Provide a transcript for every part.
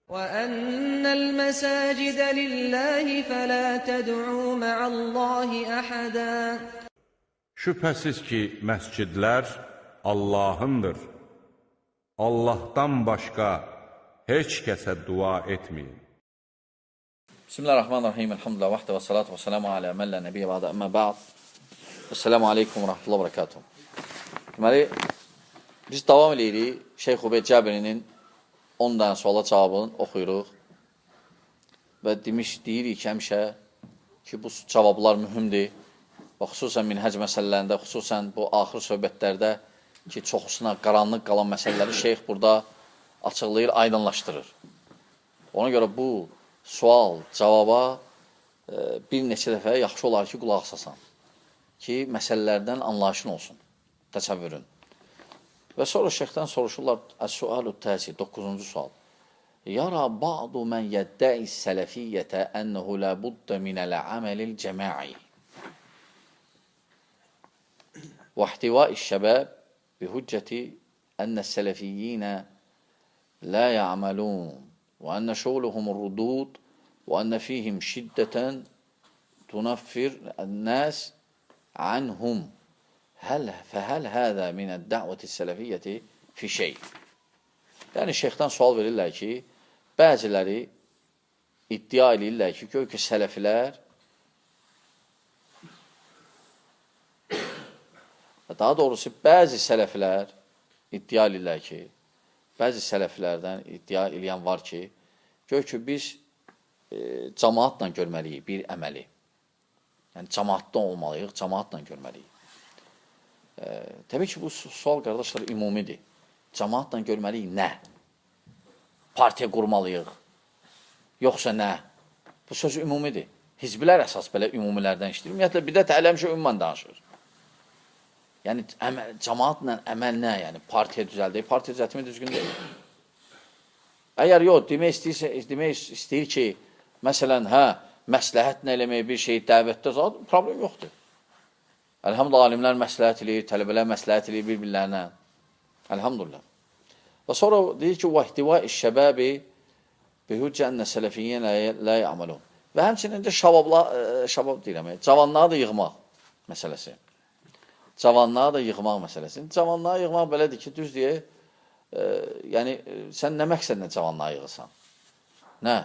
وَأَنَّ الْمَسَاجِدَ لِلَّهِ فَلَا تَدْعُوا مَعَ اللّٰهِ أَحَدًا. Şübhəsiz ki, məscidlər Allahındır. Allahdan başqa heç kəsə dua etməyin. Bismillahirrahmanirrahim. Elhamdülillah vahdə və salatu və selamu alə mən lə nəbiyyə bə'də əmmə bə'd. Esselamu aleykum və rahmetullah və bərəkatuhu. Deməli, biz davam edirik. Şeyx Ubeyd Cəbrinin 10 dənə suala cavabını oxuyuruq. Və deyirik ki, həmişə ki, bu cavablar mühümdir. Və xüsusən minhəc məsələlərində, xüsusən bu axır söhbətlərdə ki, çoxusuna qaranlıq qalan məsələləri şeyx burada açıqlayır, aydınlaşdırır. Ona görə bu sual, cavaba bir neçə dəfə yaxşı olar ki, qulaq asasan. Ki, məsələlərdən anlayışın olsun, təsəvvürün. Və sonra şeyxdən soruşurlar, Əs-sualu təsi, 9-cu sual. Yara ba'du mən yəddəis sələfiyyətə ənəhu lə buddə minəl əməlil cəma'i və ihtivai şəbəb bihüccəti ənə sələfiyyinə lə ya'məlun və ənə şuğluhumur rudud və ənə fihim şiddətən tunaffir ən-nəs anhum. Fəhəl hədə minəd dəvəti sələfiyyəti fi şey. Yəni, şeyxdən sual verirlər ki, bəziləri iddia edirlər ki, gör ki, sələfilər, daha doğrusu, bəzi sələflər iddia edirlər ki, bəzi sələflərdən iddia edən var ki, gör ki, biz cəmaatla görməliyik bir əməli. Yəni, cəmaatda olmalıyıq, cəmaatla görməliyik. Təbii ki, bu sual, qardaşlar, ümumidir. Cəmaatla görməliyik nə? Partiya qurmalıyıq, yoxsa nə? Bu söz ümumidir. Hizblər əsas belə ümumilərdən işləyir. Ümumiyyətlə, bidət ələmişə ümumən danışır. Yəni, cəmaatla əməl nə? Yəni, partiya düzəldir. Partiya düzəltmək düzgün deyil. Əgər yox, demək istəyir ki, məsələn, məsləhətlə eləmək bir şey dəvətdə zaten problem yoxdur. Əlhamdülillah, alimlər məsləhət eləyir, tələbələr məsləhət eləyir bir-birlərinə. Əlhamdülillah. Və sonra deyir ki, وَاحْتِوَاءِ الشَّبَابِ بِهُجَّ أَنَّ سَلَفِيِّينَ لَا يَعْمَلُونَ. Və həmçinin də şabab deyirəm, cavanlığa da yığmaq məsələsi. Cavanlığa da yığmaq məsələsi. Cavanlığa yığmaq belədir ki, düz deyə, yəni, sən nə məqsədlə cavanlığa yığırsan? Nə?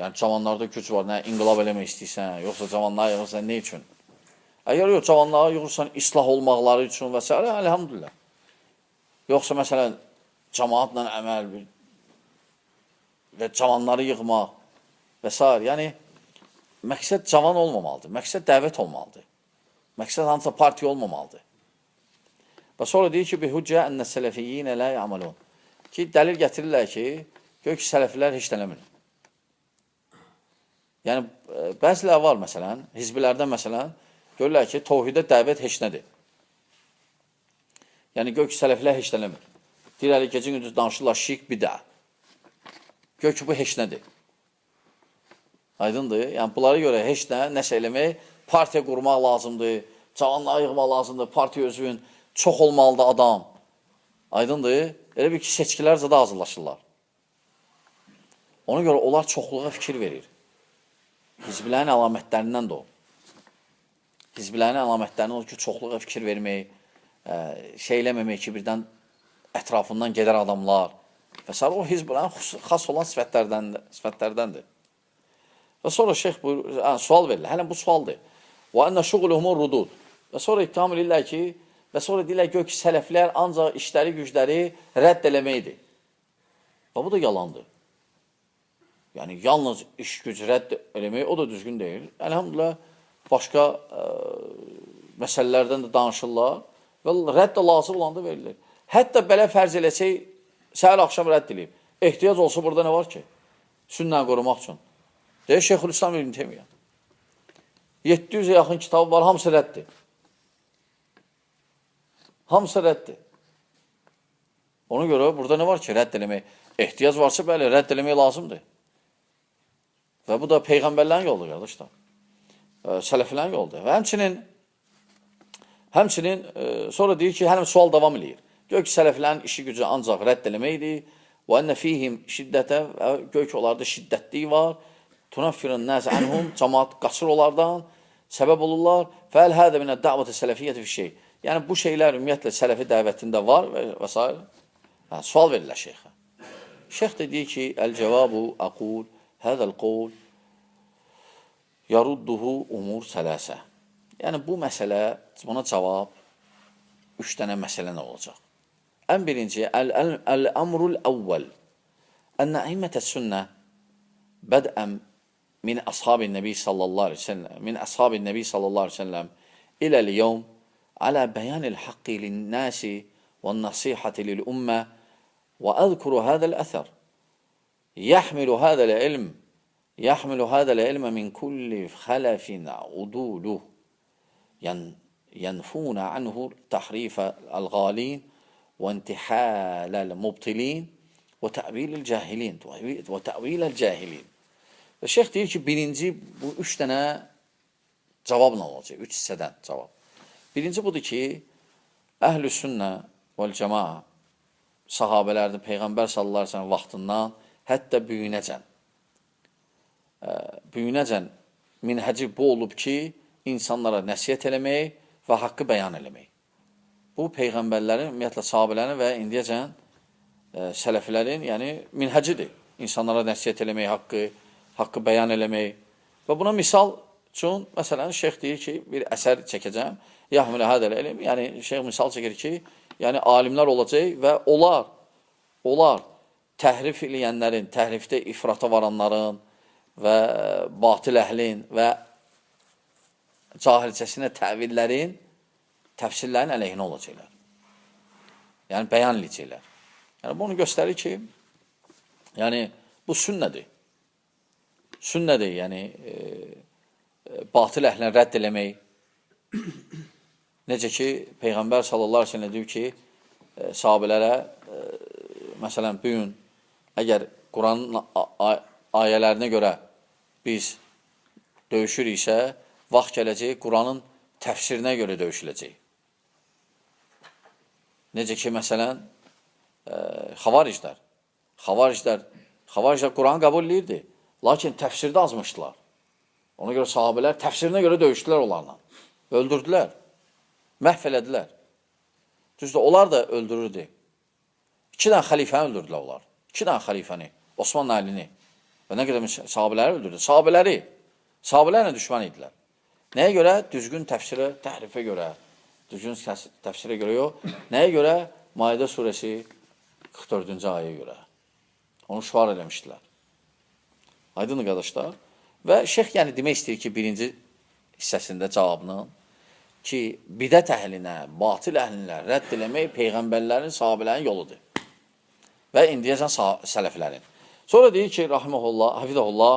Yəni, cavanlarda güc var, nə? İnqilab eləmək istəyirsən, yoxsa cavanlığa yığırsan, nə üçün? Əgər yox, cavanlığa yığırsan, islah olmaqları üçün və s. Əlhamdülillah. Yoxsa, məsələn, cəmaatla əməl və cavanları yığmaq və s. Yəni, məqsəd cavan olmamalıdır, məqsəd dəvət olmalıdır. Məqsəd hansısa partiya olmamalıdır. Və sonra deyir ki, bihüccə ənə sələfiyyinə lə yəmalun. Ki, dəlil gətirirlər ki, gör ki, sələfilər heç dələmir. Yəni, bəzilər var, məsələn, hizbilərdən, məsələn, görürlər ki, tovhidə dəvət heç nədir. Yəni, gör ki, sələflər heç nədir. Deyirlər, gecə gündüz danışırlar, şirk bidə. Gör ki, bu heç nədir. Aydındır. Yəni, bunlara görə heç nə, nəsə eləmək, partiya qurmaq lazımdır, cavanlığa yığmaq lazımdır, partiya özünün çox olmalıdır adam. Aydındır. Elə bir ki, seçkilər zədə hazırlaşırlar. Ona görə onlar çoxluğa fikir verir. Hizbilərin əlamətlərindən də o. Hizbilərin əlamətlərindən o ki, çoxluğa fikir vermək, şey eləməmək ki, birdən ətrafından gedər adamlar və s. O hizbilərin xas olan sifətlərdəndir. Və sonra şeyx sual verilir. Hələn bu sualdır. Və ənə şuğuluhumur rudud. Və sonra ittiham edirlər ki, və sonra deyirlər ki, sələflər ancaq işləri, gücləri rədd eləməkdir. Və bu da yalandır. Yəni, yalnız iş güc rədd eləmək, o da düzgün deyil. Əlhamdülillah, başqa məsələlərdən də danışırlar və rədd də lazım olanda verilir. Hətta belə fərz eləsək, səhər axşam rədd eləyib. Ehtiyac olsa burada nə var ki? Sünnəni qorumaq üçün. Deyir, Şeyxülislam İbn Teymiyyə. 700-ə yaxın kitabı var, hamısı rəddir. Hamısı rəddir. Ona görə burada nə var ki, rədd eləmək? Ehtiyac varsa, bəli, rədd eləmək lazımdır. Və bu da Peyğəmbərlərin yoldur, qardaşlar. Sələflərin yoldur. Və həmçinin sonra deyir ki, hələm sual davam edir. Gör ki, sələflərin işi gücü ancaq rədd eləməkdir Və ənə fihim şiddətə, göy ki, onlarda şiddətliyi var. Tunaffirun nəs ənhum, cəmaat qaçır onlardan, səbəb olurlar. Fəəl hədə minə dəvət-i sələfiyyəti fi şey. Yəni, bu şeylər ümumiyyətlə sələfi dəvətində var və s. Sual verirlər şeyxə. Şeyx də deyir ki, əl-cəvabu aqul, hədəl qovl, yarudduhu umur sələsə. Yəni, bu məsələ, buna cavab 3 dənə məsələ nə olacaq? Ən birinci, əl-əmrul əvvəl, ənə əimmətə sünnə bədəm min əshabin nəbi sallallahu aleyhi ve sellem, min əshabin nəbi sallallahu aleyhi ve sellem iləl-yevm alə bəyanil haqqi lin-nəsi və nəsihəti lil-ümmə və əzkuru hədəl əthər. Yəhmilu hədəl ilm, yəhmilu hədəl ilmə min kulli xələfin uduluh, yenfuna anhu təhrifə əl-ghalin və intihal əl-mubtilin və tə'vil əl-cahilin və tə'vil əl-cahilin. Və şeyx deyir ki, birinci bu 3 dənə cavab nə olacaq? 3 hissədən cavab. Birinci budur ki, əhl-i sünnə vəl-cəmaa sahabələrdə Peyğəmbər sallallahu aleyhi ve sellem vaxtından hətta büyünəcən minhəci bu olub ki, insanlara nəsiyyət eləmək və haqqı bəyan eləmək. Bu, Peyğəmbərlərin, ümumiyyətlə sahabələrin və indiyəcən sələfilərin, yəni minhəcidir. İnsanlara nəsiyyət eləmək, haqqı bəyan eləmək. Və buna misal üçün, məsələn, şeyx deyir ki, bir əsər çəkəcəm, yahmilə hədəl elm, yəni şeyx misal çəkir ki, yəni alimlər olacaq və onlar təhrif eləyənlərin, təhrifdə ifrata varanların və batil əhlin və cahilcəsinə təvillərin, təfsirlərin əleyhinə olacaqlar. Yəni, bəyan eləyəcəklər. Yəni, bunu göstərir ki, yəni, bu sünnədir. Sünnədir, yəni, batil əhlini rədd eləmək. Necə ki, Peyğəmbər sallallahu aleyhi ve sellem deyir ki, sahabələrə, məsələn, bu gün, əgər Quranın ayələrinə görə biz döyüşürüksə, vaxt gələcək, Quranın təfsirinə görə döyüşüləcək. Necə ki, məsələn, xavariclər Quranı qəbul edirdi, lakin təfsirdə azmışdılar. Ona görə sahabələr təfsirinə görə döyüşdülər onlarla. Öldürdülər, məhv elədilər. Düzdür, onlar da öldürürdü. 2 dənə xəlifəni öldürdülər onlar. 2 dənə xəlifəni, Osman Əlini. Və nə qədər sahabələri öldürdü. Sahabələrlə düşman idilər. Nəyə görə? Düzgün təfsirə, təhrifə görə. Düzgün təfsirə görə yox. Nəyə görə? Maidə surəsi 44-cü ayəyə görə. Onu şüar eləmişdilər. Aydındır, qardaşlar. Və şeyx yəni demək istəyir ki, birinci hissəsində cavabının ki, bidət əhlinə, batil əhlinə rədd eləmək Peyğəmbərlərin, sahabələrin yoludur. Və indiyəcən sələflərin. Sonra deyir ki, rahiməhullah, hafizəhullah,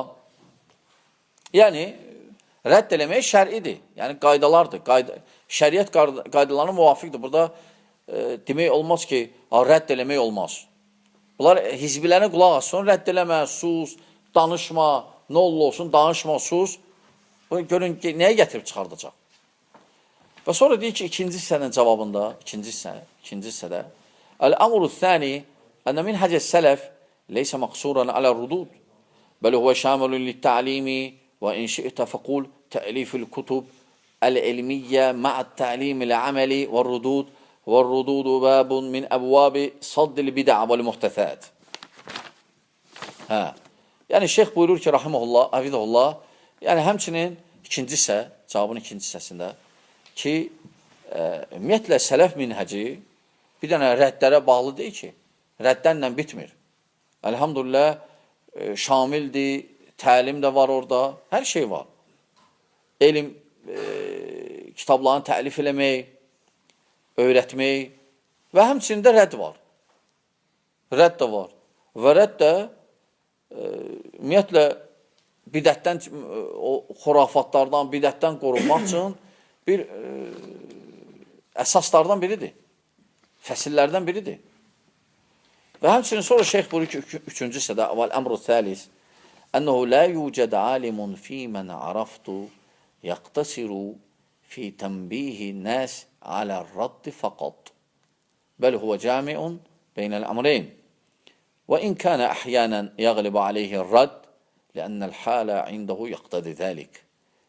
yəni, rədd eləmək şər'idir. Yəni, qaydalardır. Şəriət qaydalarına müvafiqdir. Burada demək olmaz ki, rədd eləmək olmaz. Bunlar hizbilərinə qulaq assın, rədd eləmə, sus, danışma, nə olsun, danışma, sus. Görün, nəyə gətirib çıxardacaq? Və sonra deyir ki, ikinci hissənin cavabında, ikinci hissədə, Əl-əmru thəni, ənə min həcəs sələf, leysə məqsuran alə rudud, bəli huvə şamilun li-ta'limi və inşi'tə fəqul tə'lifil kutub əl-ilmiyyə ma'at-ta'limil-əməli və-rudud və-rududu bəbun min əbvabi saddil bid'a vəl-muhtəthət. Yəni, şeyx buyurur ki, rahiməhullah, hafizəhullah, yəni, həmçinin ikinci hissə, cavabın ikinci hissəsində ki, ümumiyyətlə, sələf minhəci bir dənə rəddlərə bağlı deyil ki, rəddənlə bitmir. Elhamdülillah, şamildir, təlim də var orada, hər şey var. Elm, kitablarını təlif eləmək, öyrətmək və həmçində rədd var. Rədd də var. Və rədd də ümumiyyətlə, bidətdən, xurafatlardan, bidətdən qorunmaq üçün bir əsaslardan biridir. Fəsillərdən biridir. Və həmçinin sonra şeyx buyurur ki, üçüncü hissədə, əl-əmru thəlis, ənəhu lə yücəd alimun fi mən araftu yəqtəsiru fi tənbihi nəs alə raddi fəqat. Bəli huvə camiun beynəl əmreyn. وإن كان أحيانا يغلب عليه الرد لأن الحال عنده يقتضي ذلك.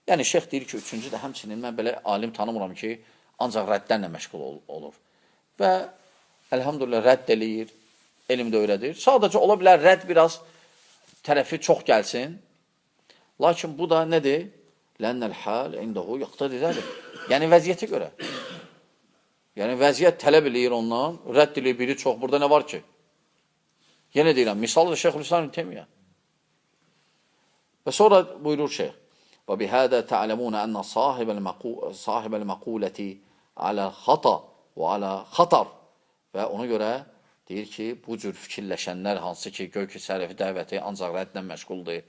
Yəni şeyx deyir ki, üçüncü də həmçinin mən belə alim tanımıram ki, ancaq rəddlərlə məşğul olur. Və elhamdülillah rədd eləyir, elm də öyrədir. Sadəcə ola bilər rədd biraz tərəfi çox gəlsin. Lakin bu da nədir? Lənnəl hal indahu yaqtadi zəlik. Yəni vəziyyətə görə. Yəni vəziyyət tələb eləyir ondan, rədd eləyir biri çox. Burada nə var ki? Yenə deyirəm, misal da Şeyxülislam İbn Teymiyyə. Və sonra buyurur şeyx: وبهذا تعلمون أن صاحب المقولة على خطأ وعلى خطر. Və ona görə deyir ki, bu cür fikirləşənlər hansı ki, göy ki, sələfi dəvəti ancaq rəddlə məşğuldur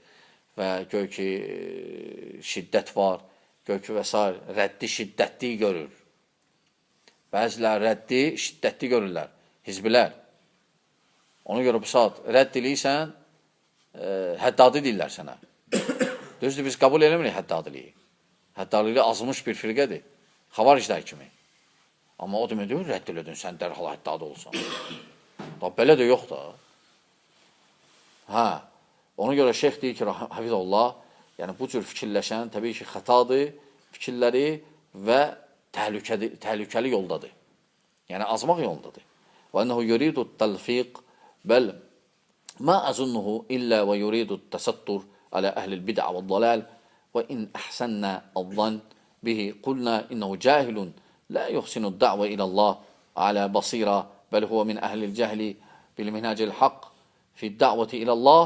və göy ki, şiddət var, göy ki, və s. rəddi şiddətli görür. Bəzilər rəddi şiddətli görürlər, hizbilər. Ona görə bu saat rədd eləyirsən, həddadi deyirlər sənə. Düzdür, biz qəbul eləmirik həddadiliyi. Həddadiliyi azmış bir firqədir. Xavariclər kimi. Amma o demək deyir, rədd elədin, sən dərhal həddad olsan. Da belə də yox da. Hə, ona görə şeyx deyir ki, hafizallah, yəni bu cür fikirləşən təbii ki, xətadır, fikirləri və təhlükəli yoldadır. Yəni azmaq yolundadır. Və ənəhu yuridu təlfiq, bəl ma əzunnuhu illə və yuridu təsəttur على أهل البدع والضلال وإن أحسننا الظن به قلنا إنه جاهل لا يحسن الدعوة إلى الله على بصيرة بل هو من أهل الجهل بالمنهج الحق في الدعوة إلى الله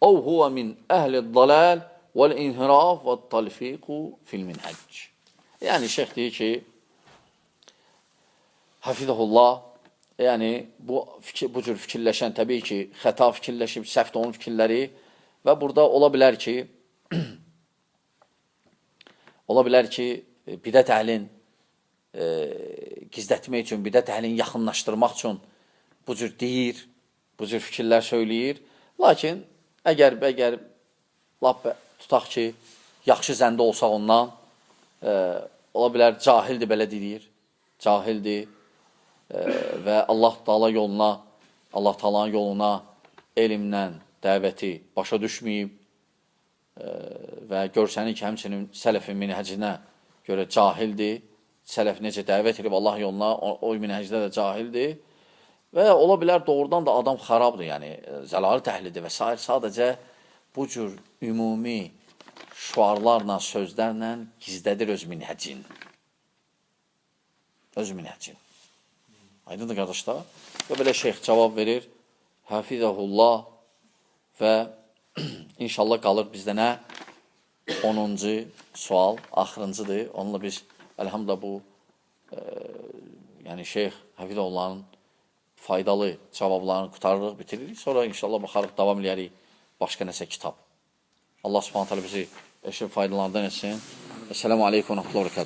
أو هو من أهل الضلال والانحراف والتلفيق في المنهج. Yani şeyh diyor ki hafizahullah, yani bu cür fikirləşən təbii ki, xəta fikirləşib, səhv onun fikirləri və burada ola bilər ki, bidət əhlin gizlətmək üçün, bidət əhlin yaxınlaşdırmaq üçün bu cür deyir, bu cür fikirlər söyləyir. Lakin, əgər lap tutaq ki, yaxşı zəndə olsaq ondan, ola bilər cahildir belə deyir, cahildir və Allah Taala'nın yoluna elmlə dəvəti başa düşməyib və görsənir ki, həmçinin sələfin minhəcinə görə cahildir, sələf necə dəvət edib Allah yoluna, o minhəcdə də cahildir və ola bilər doğrudan da adam xarabdır, yəni zəlalət əhlidir və s. Sadəcə bu cür ümumi şuarlarla, sözlərlə gizlədir öz minhəcin. Öz minhəcin. Aydındır qardaşlar? Və belə şeyx cavab verir. Hafizahullah və inşallah qalır bizdə nə? 10-cu sual, axırıncıdır. Onunla biz, əlhamdülillah bu, yəni şeyx Hafizahullahın faydalı cavablarını qutarırıq, bitiririk. Sonra inşallah baxarıq, davam edərik başqa nəsə kitab. Allah subhanət hələ bizi faydalarından etsin. Esselamu aleykum və rəhmətullah və bərəkatuhu.